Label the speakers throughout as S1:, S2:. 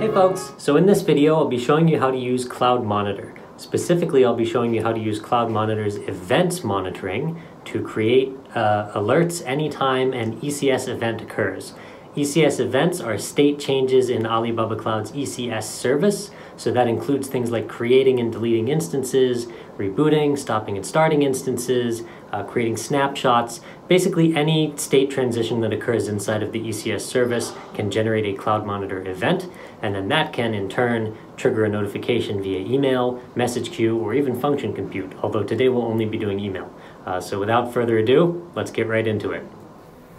S1: Hey folks, so in this video I'll be showing you how to use CloudMonitor. Specifically, I'll be showing you how to use CloudMonitor's events monitoring to create alerts anytime an ECS event occurs. ECS events are state changes in Alibaba Cloud's ECS service, so that includes things like creating and deleting instances, rebooting, stopping and starting instances, creating snapshots. Basically, any state transition that occurs inside of the ECS service can generate a CloudMonitor event, and then that can, in turn, trigger a notification via email, message queue, or even function compute, although today we'll only be doing email. So without further ado, let's get right into it.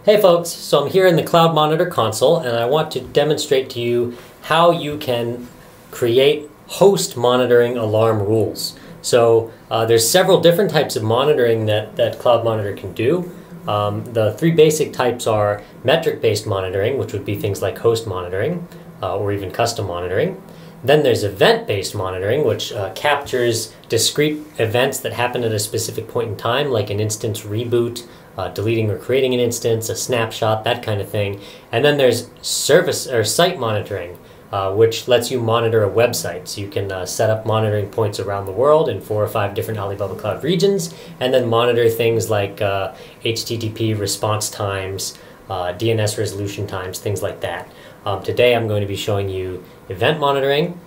S1: Hey folks, so I'm here in the CloudMonitor console, and I want to demonstrate to you how you can create host monitoring alarm rules. So there's several different types of monitoring that CloudMonitor can do. The three basic types are metric-based monitoring, which would be things like host monitoring or even custom monitoring. Then there's event-based monitoring, which captures discrete events that happen at a specific point in time, like an instance reboot, deleting or creating an instance, a snapshot, that kind of thing. And then there's service or site monitoring, which lets you monitor a website. So you can set up monitoring points around the world in 4 or 5 different Alibaba Cloud regions, and then monitor things like HTTP response times, DNS resolution times, things like that. Today I'm going to be showing you event monitoring,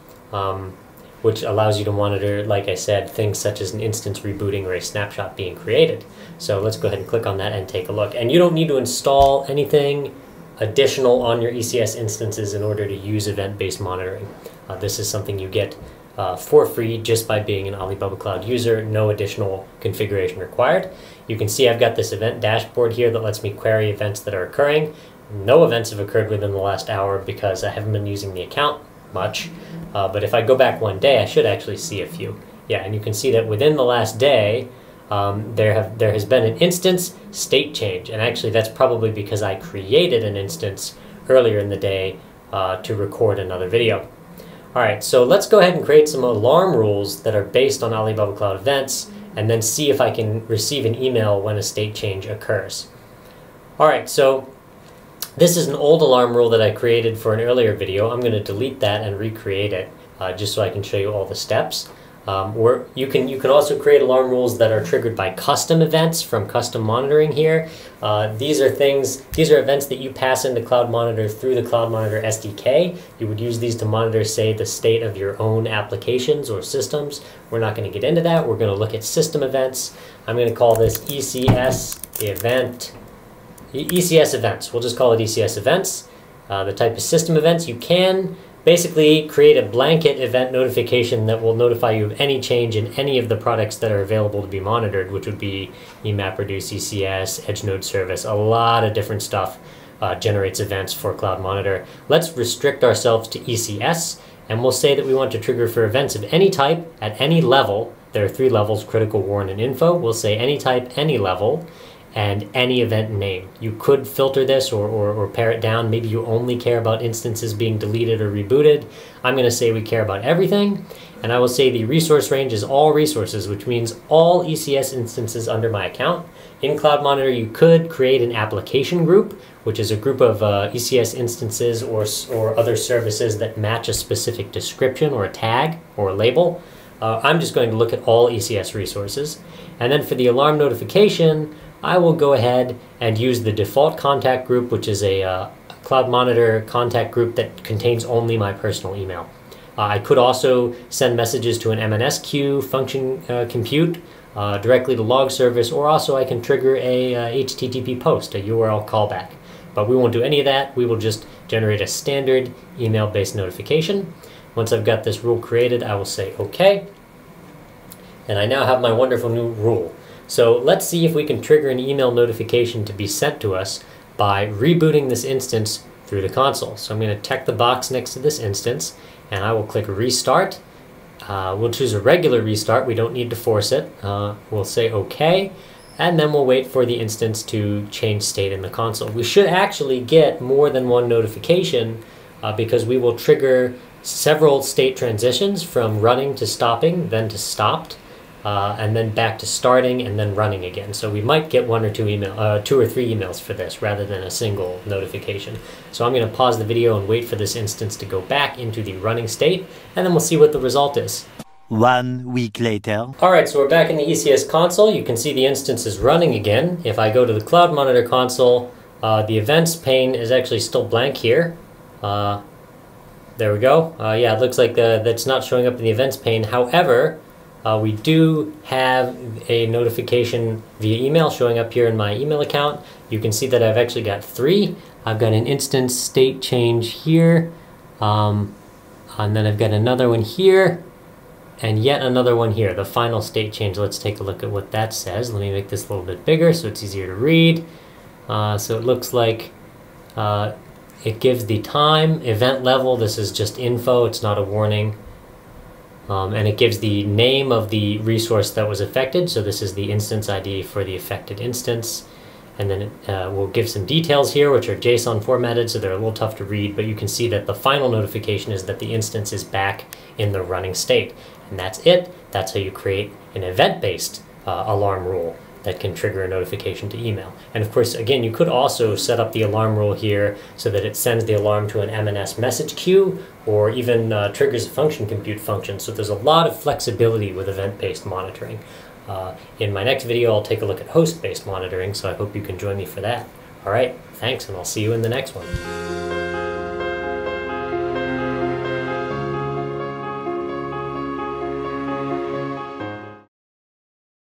S1: which allows you to monitor, like I said, things such as an instance rebooting or a snapshot being created. So let's go ahead and click on that and take a look. And you don't need to install anything additional on your ECS instances in order to use event-based monitoring. This is something you get for free just by being an Alibaba Cloud user, no additional configuration required. You can see I've got this event dashboard here that lets me query events that are occurring. No events have occurred within the last hour because I haven't been using the account much, but if I go back one day, I should actually see a few. Yeah, and you can see that within the last day, there has been an instance state change, and actually that's probably because I created an instance earlier in the day to record another video. Alright, so let's go ahead and create some alarm rules that are based on Alibaba Cloud events, and then see if I can receive an email when a state change occurs. Alright, so this is an old alarm rule that I created for an earlier video. I'm going to delete that and recreate it just so I can show you all the steps. You can also create alarm rules that are triggered by custom events from custom monitoring here. These are events that you pass into CloudMonitor through the CloudMonitor SDK. You would use these to monitor, say, the state of your own applications or systems. We're not going to get into that. We're going to look at system events. I'm going to call this ECS events. We'll just call it ECS events. The type of system events, you can basically create a blanket event notification that will notify you of any change in any of the products that are available to be monitored, which would be EMAP, Reduce ECS, Edge Node Service. A lot of different stuff generates events for CloudMonitor. Let's restrict ourselves to ECS, and we'll say that we want to trigger for events of any type at any level. There are 3 levels: critical, warn, and info. We'll say any type, any level, and any event name. You could filter this or pare it down. Maybe you only care about instances being deleted or rebooted. I'm going to say we care about everything, and I will say the resource range is all resources, which means all ECS instances under my account. In CloudMonitor, you could create an application group, which is a group of ECS instances or other services that match a specific description or a tag or a label. I'm just going to look at all ECS resources. And then for the alarm notification, I will go ahead and use the default contact group, which is a CloudMonitor contact group that contains only my personal email. I could also send messages to an MNS queue, function compute, directly to log service, or also I can trigger a HTTP post, a URL callback. But we won't do any of that. We will just generate a standard email-based notification. Once I've got this rule created, I will say OK. And I now have my wonderful new rule. So let's see if we can trigger an email notification to be sent to us by rebooting this instance through the console. So I'm going to check the box next to this instance, and I will click Restart. We'll choose a regular restart. We don't need to force it. We'll say OK, and then we'll wait for the instance to change state in the console. We should actually get more than one notification because we will trigger several state transitions from running to stopping, then to stopped. and then back to starting and then running again. So we might get two or three emails for this rather than a single notification. So I'm going to pause the video and wait for this instance to go back into the running state, and then we'll see what the result is.
S2: 1 week later.
S1: Alright, so we're back in the ECS console. You can see the instance is running again. If I go to the CloudMonitor console, the events pane is actually still blank here. There we go. Yeah, it looks like that's not showing up in the events pane. However, we do have a notification via email showing up here in my email account. You can see that I've actually got 3. I've got an instance state change here, and then I've got another one here, and yet another one here, the final state change. Let's take a look at what that says. Let me make this a little bit bigger so it's easier to read. So it looks like it gives the time, event level. This is just info, it's not a warning. And it gives the name of the resource that was affected. So this is the instance ID for the affected instance. And then it will give some details here, which are JSON formatted, so they're a little tough to read, but you can see that the final notification is that the instance is back in the running state. And that's it. That's how you create an event-based alarm rule that can trigger a notification to email. And of course, again, you could also set up the alarm rule here so that it sends the alarm to an M&S message queue, or even triggers a function compute function. So there's a lot of flexibility with event-based monitoring. In my next video, I'll take a look at host-based monitoring, so I hope you can join me for that. All right, thanks, and I'll see you in the next one.